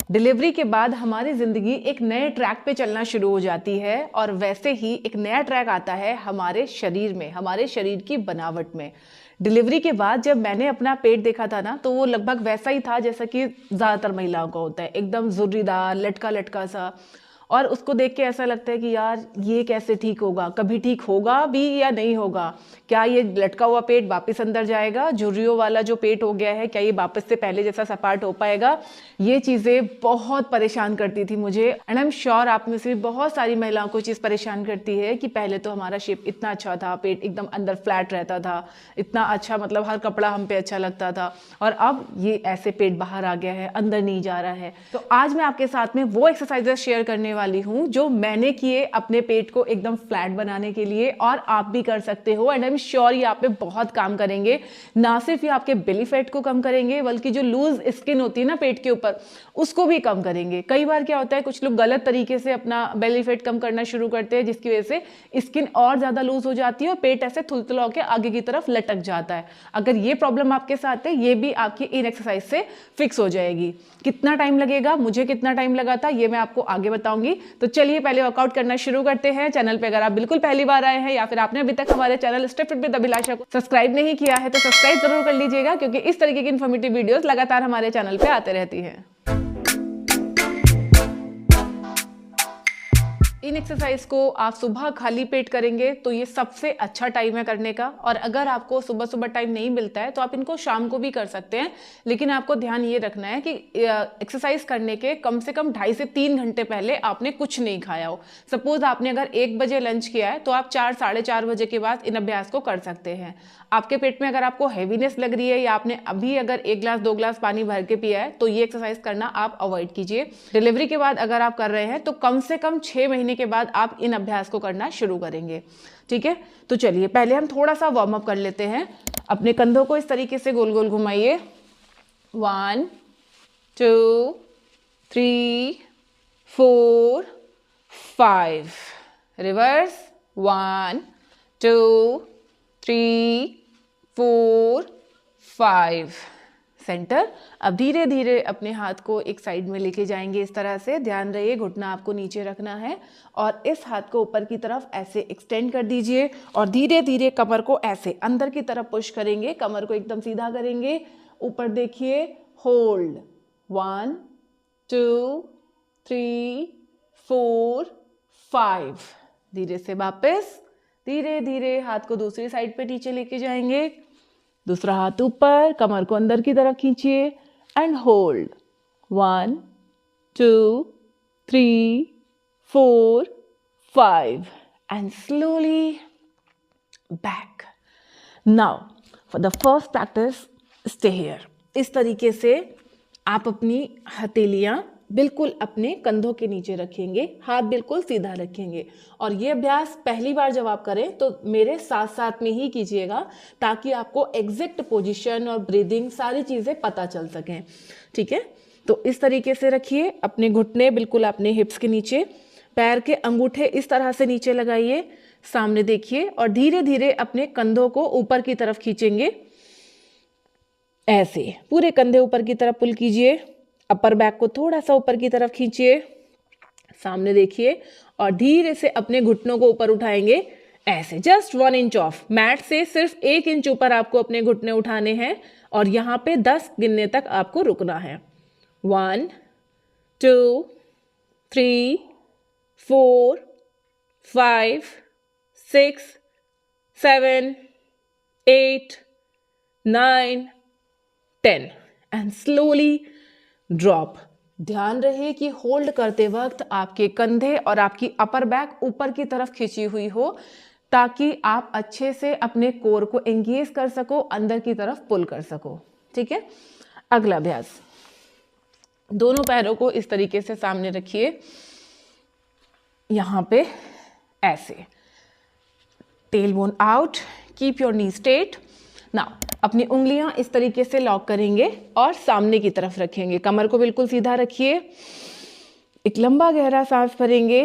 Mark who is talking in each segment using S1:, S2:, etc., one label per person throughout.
S1: Delivery के बाद हमारी ज़िंदगी एक नए ट्रैक पे चलना शुरू हो जाती है और वैसे ही एक नया ट्रैक आता है हमारे शरीर में, हमारे शरीर की बनावट में। डिलीवरी के बाद जब मैंने अपना पेट देखा था ना, तो वो लगभग वैसा ही था जैसा कि ज़्यादातर महिलाओं का होता है, एकदम झुर्रीदार, लटका लटका सा। और उसको देख के ऐसा लगता है कि यार ये कैसे ठीक होगा, कभी ठीक होगा भी या नहीं होगा, क्या ये लटका हुआ पेट वापस अंदर जाएगा, झुर्रियों वाला जो पेट हो गया है क्या ये वापस से पहले जैसा सपाट हो पाएगा। ये चीज़ें बहुत परेशान करती थी मुझे, एंड आई एम श्योर आप में से भी बहुत सारी महिलाओं को चीज़ परेशान करती है कि पहले तो हमारा शेप इतना अच्छा था, पेट एकदम अंदर फ्लैट रहता था, इतना अच्छा, मतलब हर कपड़ा हम पे अच्छा लगता था, और अब ये ऐसे पेट बाहर आ गया है, अंदर नहीं जा रहा है। तो आज मैं आपके साथ में वो एक्सरसाइजेस शेयर करने वाली हूँ जो मैंने किए अपने पेट को एकदम फ्लैट बनाने के लिए, और आप भी कर सकते हो, एंड आई एम श्योर ये आप पे बहुत काम करेंगे। ना सिर्फ ये आपके बेली फैट को कम करेंगे, बल्कि जो लूज स्किन होती है ना पेट के ऊपर, उसको भी कम करेंगे। कई बार क्या होता है, कुछ लोग गलत तरीके से अपना बेली फैट कम करना शुरू करते हैं, जिसकी वजह से स्किन और ज्यादा लूज हो जाती है और पेट ऐसे थुलथुला होकर आगे की तरफ लटक जाता है। अगर ये प्रॉब्लम आपके साथ है, ये भी आपकी इन एक्सरसाइज से फिक्स हो जाएगी। कितना टाइम लगेगा, मुझे कितना टाइम लगा था, ये मैं आपको आगे बताऊंगी। तो चलिए पहले वर्कआउट करना शुरू करते हैं। चैनल पे अगर आप बिल्कुल पहली बार आए हैं या फिर आपने अभी तक हमारे चैनल स्टेप फिट विद अभिलाषा को सब्सक्राइब नहीं किया है, तो सब्सक्राइब जरूर कर लीजिएगा, क्योंकि इस तरीके की इन्फॉर्मेटिव वीडियोस लगातार हमारे चैनल पे आते रहती हैं। इन एक्सरसाइज को आप सुबह खाली पेट करेंगे तो ये सबसे अच्छा टाइम है करने का, और अगर आपको सुबह सुबह टाइम नहीं मिलता है तो आप इनको शाम को भी कर सकते हैं। लेकिन आपको ध्यान ये रखना है कि एक्सरसाइज करने के कम से कम 2.5 से 3 घंटे पहले आपने कुछ नहीं खाया हो। सपोज आपने अगर 1 बजे लंच किया है तो आप 4 साढ़े 4 बजे के बाद इन अभ्यास को कर सकते हैं। आपके पेट में अगर आपको हैवीनेस लग रही है या आपने अभी अगर 1 ग्लास 2 ग्लास पानी भर के पिया है, तो ये एक्सरसाइज करना आप अवॉइड कीजिए। डिलीवरी के बाद अगर आप कर रहे हैं तो कम से कम 6 महीने के बाद आप इन अभ्यास को करना शुरू करेंगे। ठीक है, तो चलिए पहले हम थोड़ा सा वार्म अप कर लेते हैं। अपने कंधों को इस तरीके से गोल गोल घुमाइए। 1 2 3 4 5। रिवर्स। 1 2 3 4 5। सेंटर। अब धीरे धीरे अपने हाथ को एक साइड में लेके जाएंगे इस तरह से। ध्यान रहिए घुटना आपको नीचे रखना है, और इस हाथ को ऊपर की तरफ ऐसे एक्सटेंड कर दीजिए, और धीरे धीरे कमर को ऐसे अंदर की तरफ पुश करेंगे। कमर को एकदम सीधा करेंगे, ऊपर देखिए, होल्ड। 1 2 3 4 5। धीरे से वापस, धीरे धीरे हाथ को दूसरी साइड पे नीचे लेके जाएंगे। दूसरा हाथ ऊपर, कमर को अंदर की तरफ खींचिए and hold. 1 2 3 4 5 and slowly back. Now for the first practice, stay here. इस तरीके से आप अपनी हथेलियां बिल्कुल अपने कंधों के नीचे रखेंगे, हाथ बिल्कुल सीधा रखेंगे, और ये अभ्यास पहली बार जब आप करें तो मेरे साथ साथ में ही कीजिएगा, ताकि आपको एग्जैक्ट पोजीशन और ब्रीदिंग सारी चीज़ें पता चल सकें। ठीक है, तो इस तरीके से रखिए। अपने घुटने बिल्कुल अपने हिप्स के नीचे, पैर के अंगूठे इस तरह से नीचे लगाइए, सामने देखिए, और धीरे धीरे अपने कंधों को ऊपर की तरफ खींचेंगे। ऐसे पूरे कंधे ऊपर की तरफ पुल कीजिए। अपर बैक को थोड़ा सा ऊपर की तरफ खींचिए, सामने देखिए, और धीरे से अपने घुटनों को ऊपर उठाएंगे ऐसे। जस्ट 1 इंच ऑफ मैट से, सिर्फ 1 इंच ऊपर आपको अपने घुटने उठाने हैं, और यहाँ पे 10 गिनने तक आपको रुकना है। 1 2 3 4 5 6 7 8 9 10 एंड स्लोली ड्रॉप। ध्यान रहे कि होल्ड करते वक्त आपके कंधे और आपकी अपर बैक ऊपर की तरफ खींची हुई हो, ताकि आप अच्छे से अपने कोर को एंगेज कर सको, अंदर की तरफ पुल कर सको। ठीक है, अगला अभ्यास, दोनों पैरों को इस तरीके से सामने रखिए, यहां पे ऐसे, tail bone out, keep your knee straight. Now अपनी उंगलियां इस तरीके से लॉक करेंगे और सामने की तरफ रखेंगे। कमर को बिल्कुल सीधा रखिए, एक लंबा गहरा सांस भरेंगे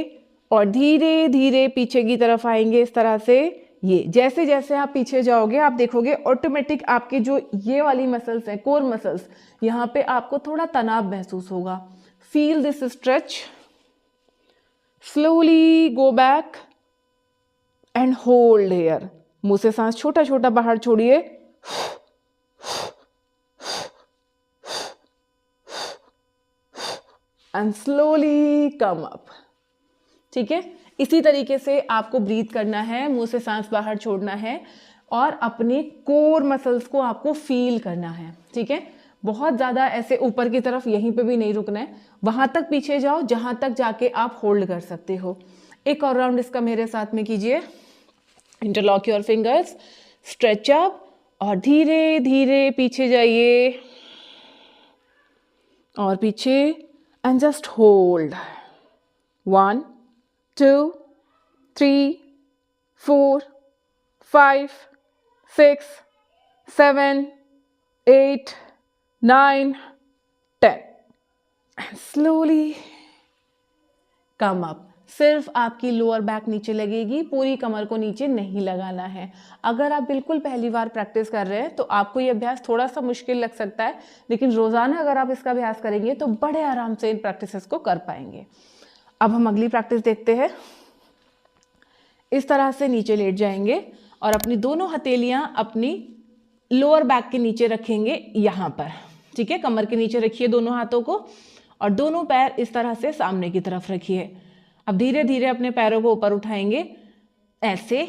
S1: और धीरे धीरे पीछे की तरफ आएंगे इस तरह से। ये जैसे जैसे आप पीछे जाओगे आप देखोगे ऑटोमेटिक आपके जो ये वाली मसल्स हैं, कोर मसल्स, यहाँ पे आपको थोड़ा तनाव महसूस होगा। Feel this stretch, slowly go back and hold here. मुंह से सांस छोटा छोटा बाहर छोड़िए एंड स्लोली कम अप। ठीक है, इसी तरीके से आपको ब्रीथ करना है, मुंह से सांस बाहर छोड़ना है और अपने कोर मसल्स को आपको फील करना है। ठीक है, बहुत ज़्यादा ऐसे ऊपर की तरफ यहीं पे भी नहीं रुकना है, वहां तक पीछे जाओ जहां तक जाके आप होल्ड कर सकते हो। एक और राउंड इसका मेरे साथ में कीजिए। Interlock your fingers, stretch up और धीरे धीरे पीछे जाइए और पीछे and just hold. 1 2 3 4 5 6 7 8 9 10 and slowly come up। सिर्फ आपकी लोअर बैक नीचे लगेगी, पूरी कमर को नीचे नहीं लगाना है। अगर आप बिल्कुल पहली बार प्रैक्टिस कर रहे हैं तो आपको ये अभ्यास थोड़ा सा मुश्किल लग सकता है, लेकिन रोजाना अगर आप इसका अभ्यास करेंगे तो बड़े आराम से इन प्रैक्टिसेस को कर पाएंगे। अब हम अगली प्रैक्टिस देखते हैं। इस तरह से नीचे लेट जाएंगे और अपनी दोनों हथेलियां अपनी लोअर बैक के नीचे रखेंगे यहाँ पर। ठीक है, कमर के नीचे रखिए दोनों हाथों को और दोनों पैर इस तरह से सामने की तरफ रखिए। अब धीरे धीरे अपने पैरों को ऊपर उठाएंगे ऐसे।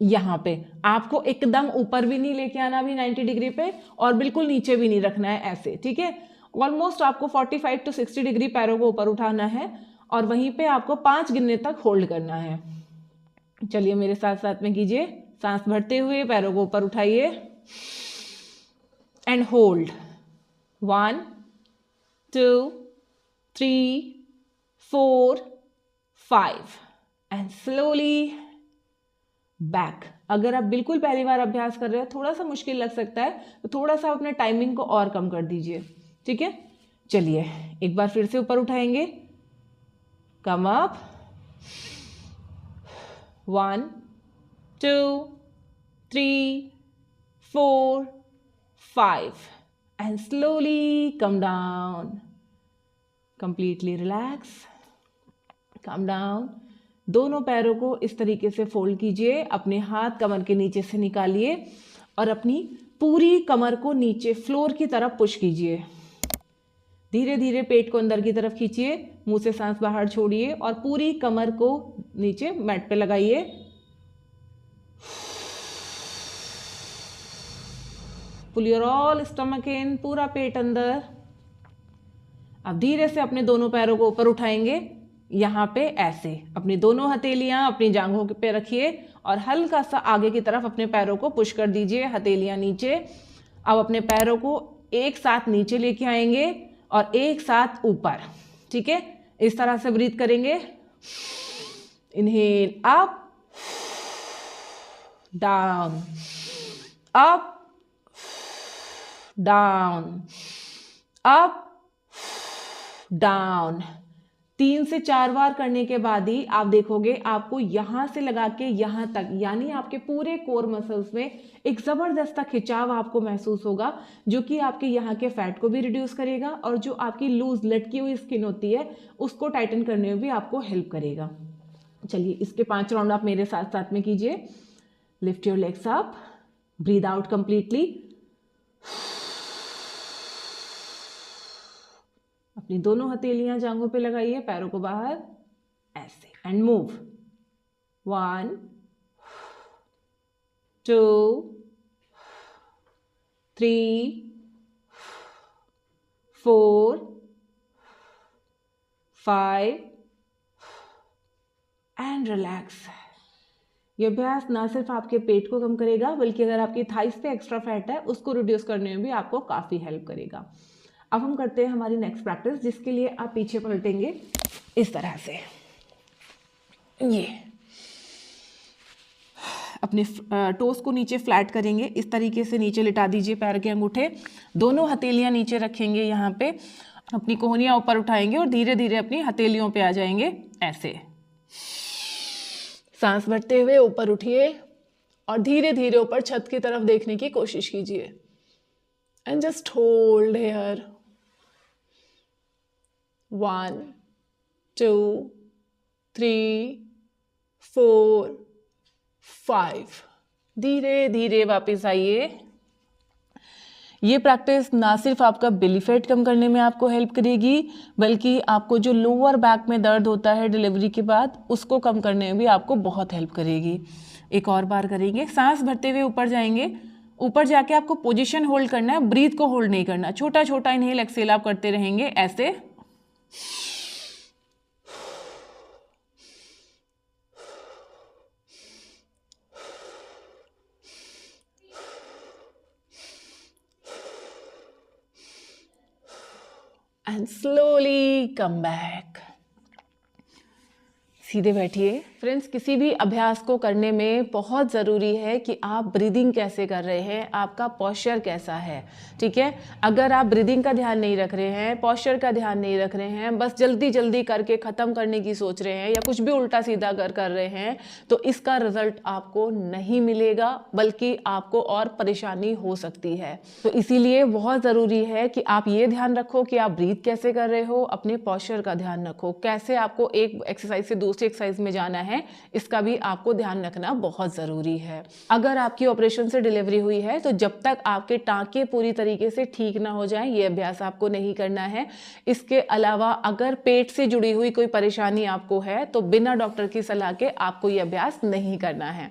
S1: यहाँ पे आपको एकदम ऊपर भी नहीं लेके आना भी 90 डिग्री पे और बिल्कुल नीचे भी नहीं रखना है ऐसे। ठीक है, ऑलमोस्ट आपको 45 to 60 डिग्री पैरों को ऊपर उठाना है और वहीं पे आपको 5 गिनने तक होल्ड करना है। चलिए मेरे साथ साथ में कीजिए। सांस भरते हुए पैरों को ऊपर उठाइए and hold. 1 2 3 4 5 and slowly back. अगर आप बिल्कुल पहली बार अभ्यास कर रहे हैं, थोड़ा सा मुश्किल लग सकता है, तो थोड़ा सा अपने टाइमिंग को और कम कर दीजिए। ठीक है, चलिए एक बार फिर से ऊपर उठाएंगे। Come up. 1 2 3 4 5 and slowly come down. Completely relax, come down. दोनों पैरों को इस तरीके से फोल्ड कीजिए, अपने हाथ कमर के नीचे से निकालिए और अपनी पूरी कमर को नीचे फ्लोर की तरफ पुश कीजिए। धीरे धीरे पेट को अंदर की तरफ खींचिए, मुंह से सांस बाहर छोड़िए और पूरी कमर को नीचे मैट पे लगाइए। Pull your all stomach in, पूरा पेट अंदर। अब धीरे से अपने दोनों पैरों को ऊपर उठाएंगे यहाँ पे ऐसे। अपनी दोनों हथेलियां अपनी जांघों पे रखिए और हल्का सा आगे की तरफ अपने पैरों को पुश कर दीजिए, हथेलियां नीचे। अब अपने पैरों को एक साथ नीचे लेके आएंगे और एक साथ ऊपर। ठीक है, इस तरह से ब्रीथ करेंगे। Inhale up down, up down, up down. 3 से 4 बार करने के बाद ही आप देखोगे आपको यहां से लगा के यहां तक, यानी आपके पूरे कोर मसल्स में एक जबरदस्त खिंचाव आपको महसूस होगा, जो कि आपके यहाँ के फैट को भी रिड्यूस करेगा और जो आपकी लूज लटकी हुई स्किन होती है उसको टाइटन करने में भी आपको हेल्प करेगा। चलिए इसके 5 राउंड आप मेरे साथ साथ में कीजिए। Lift your legs up, breathe out completely. अपनी दोनों हथेलियां जांघों पे लगाइए, पैरों को बाहर ऐसे एंड मूव। 1 2 3 4 5 and relax. ये अभ्यास ना सिर्फ आपके पेट को कम करेगा, बल्कि अगर आपकी थाइस पे एक्स्ट्रा फैट है उसको रिड्यूस करने में भी आपको काफ़ी हेल्प करेगा। अब हम करते हैं हमारी नेक्स्ट प्रैक्टिस, जिसके लिए आप पीछे पलटेंगे इस तरह से। ये अपने टोस को नीचे फ्लैट करेंगे, इस तरीके से नीचे लिटा दीजिए पैर के अंगूठे। दोनों हथेलियां नीचे रखेंगे यहाँ पे, अपनी कोहनियां ऊपर उठाएंगे और धीरे धीरे अपनी हथेलियों पे आ जाएंगे ऐसे। सांस भरते हुए ऊपर उठिए और धीरे धीरे ऊपर छत की तरफ देखने की कोशिश कीजिए एंड जस्ट होल्ड हियर। 1 2 3 4 5। धीरे धीरे वापस आइए। ये प्रैक्टिस ना सिर्फ आपका बेली फैट कम करने में आपको हेल्प करेगी, बल्कि आपको जो लोअर बैक में दर्द होता है डिलीवरी के बाद, उसको कम करने में भी आपको बहुत हेल्प करेगी। एक और बार करेंगे। सांस भरते हुए ऊपर जाएंगे। ऊपर जाके आपको पोजीशन होल्ड करना है, ब्रीथ को होल्ड नहीं करना। छोटा छोटा इनहेल एक्सहेल आप करते रहेंगे ऐसे। And slowly come back. सीधे बैठिए। फ्रेंड्स, किसी भी अभ्यास को करने में बहुत ज़रूरी है कि आप ब्रीदिंग कैसे कर रहे हैं, आपका पॉस्चर कैसा है। ठीक है, अगर आप ब्रीदिंग का ध्यान नहीं रख रहे हैं, पॉस्चर का ध्यान नहीं रख रहे हैं, बस जल्दी जल्दी करके ख़त्म करने की सोच रहे हैं या कुछ भी उल्टा सीधा कर रहे हैं, तो इसका रिजल्ट आपको नहीं मिलेगा, बल्कि आपको और परेशानी हो सकती है। तो इसीलिए बहुत ज़रूरी है कि आप ये ध्यान रखो कि आप ब्रीथ कैसे कर रहे हो, अपने पॉस्चर का ध्यान रखो, कैसे आपको एक एक्सरसाइज से दूसरी एक्सरसाइज में जाना है, इसका भी आपको ध्यान रखना बहुत जरूरी है। अगर आपकी ऑपरेशन से डिलीवरी हुई है तो जब तक आपके टांके पूरी तरीके से ठीक ना हो जाएं, ये अभ्यास आपको नहीं करना है। इसके अलावा अगर पेट से जुड़ी हुई कोई परेशानी आपको है तो बिना डॉक्टर की सलाह के आपको ये अभ्यास नहीं करना है।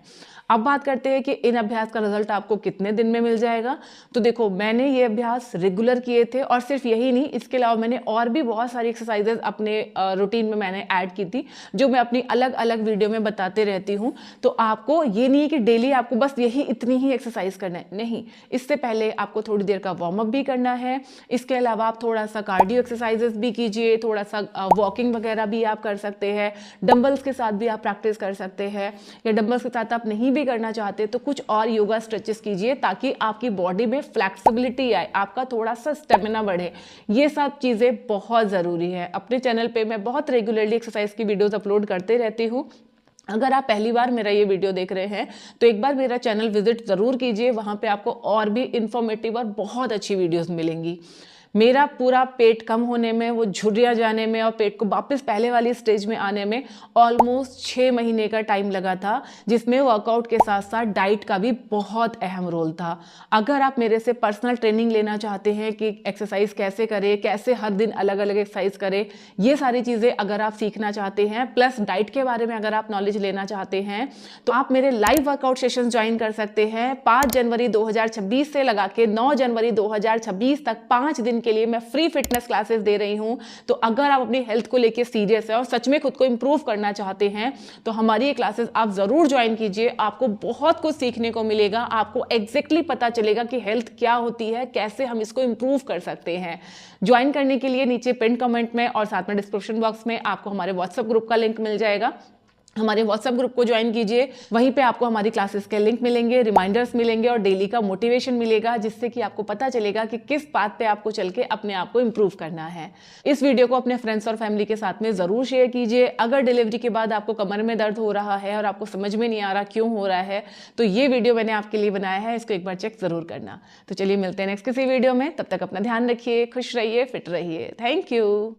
S1: अब बात करते हैं कि इन अभ्यास का रिजल्ट आपको कितने दिन में मिल जाएगा। तो देखो, मैंने ये अभ्यास रेगुलर किए थे, और सिर्फ यही नहीं, इसके अलावा मैंने और भी बहुत सारी एक्सरसाइजेज अपने रूटीन में मैंने ऐड की थी, जो मैं अपनी अलग अलग वीडियो में बताते रहती हूँ। तो आपको ये नहीं है कि डेली आपको बस यही इतनी ही एक्सरसाइज करना है, नहीं। इससे पहले आपको थोड़ी देर का वार्म अप भी करना है। इसके अलावा आप थोड़ा सा कार्डियो एक्सरसाइजेज भी कीजिए, थोड़ा सा वॉकिंग वगैरह भी आप कर सकते हैं। डंबल्स के साथ भी आप प्रैक्टिस कर सकते हैं, या डंबल्स के साथ आप नहीं भी करना चाहते तो कुछ और योगा स्ट्रेचेस कीजिए, ताकि आपकी बॉडी में फ्लेक्सिबिलिटी आए, आपका थोड़ा सा स्टेमिना बढ़े। ये सब चीज़ें बहुत ज़रूरी है। अपने चैनल पे मैं बहुत रेगुलरली एक्सरसाइज की वीडियोस अपलोड करते रहती हूँ। अगर आप पहली बार मेरा ये वीडियो देख रहे हैं तो एक बार मेरा चैनल विजिट ज़रूर कीजिए, वहाँ पे आपको और भी इंफॉर्मेटिव और बहुत अच्छी वीडियोस मिलेंगी। मेरा पूरा पेट कम होने में, वो झुर्रियाँ जाने में और पेट को वापस पहले वाली स्टेज में आने में ऑलमोस्ट 6 महीने का टाइम लगा था, जिसमें वर्कआउट के साथ साथ डाइट का भी बहुत अहम रोल था। अगर आप मेरे से पर्सनल ट्रेनिंग लेना चाहते हैं कि एक्सरसाइज कैसे करें, कैसे हर दिन अलग अलग एक्सरसाइज करें, ये सारी चीज़ें अगर आप सीखना चाहते हैं, प्लस डाइट के बारे में अगर आप नॉलेज लेना चाहते हैं, तो आप मेरे लाइव वर्कआउट सेशन ज्वाइन कर सकते हैं। 5 जनवरी 2026 से लगा के 9 जनवरी 2026 तक 5 दिन के लिए मैं फ्री फिटनेस क्लासेस दे रही हूं। तो अगर आप अपनी हेल्थ को लेके सीरियस है और सच में खुद को इंप्रूव करना चाहते हैं, तो हमारी ये क्लासेस आप जरूर ज्वाइन कीजिए। आपको बहुत कुछ सीखने को मिलेगा, आपको एग्जैक्टली पता चलेगा कि हेल्थ क्या होती है, कैसे हम इसको इंप्रूव कर सकते हैं। ज्वाइन करने के लिए नीचे पिन कमेंट में और साथ में डिस्क्रिप्शन बॉक्स में आपको हमारे व्हाट्सएप ग्रुप का लिंक मिल जाएगा। हमारे व्हाट्सएप ग्रुप को ज्वाइन कीजिए, वहीं पे आपको हमारी क्लासेस के लिंक मिलेंगे, रिमाइंडर्स मिलेंगे और डेली का मोटिवेशन मिलेगा, जिससे कि आपको पता चलेगा कि किस बात पे आपको चल के अपने आप को इंप्रूव करना है। इस वीडियो को अपने फ्रेंड्स और फैमिली के साथ में जरूर शेयर कीजिए। अगर डिलीवरी के बाद आपको कमर में दर्द हो रहा है और आपको समझ में नहीं आ रहा क्यों हो रहा है, तो ये वीडियो मैंने आपके लिए बनाया है, इसको एक बार चेक जरूर करना। तो चलिए मिलते हैं नेक्स्ट किसी वीडियो में, तब तक अपना ध्यान रखिए, खुश रहिए, फिट रहिए। Thank you.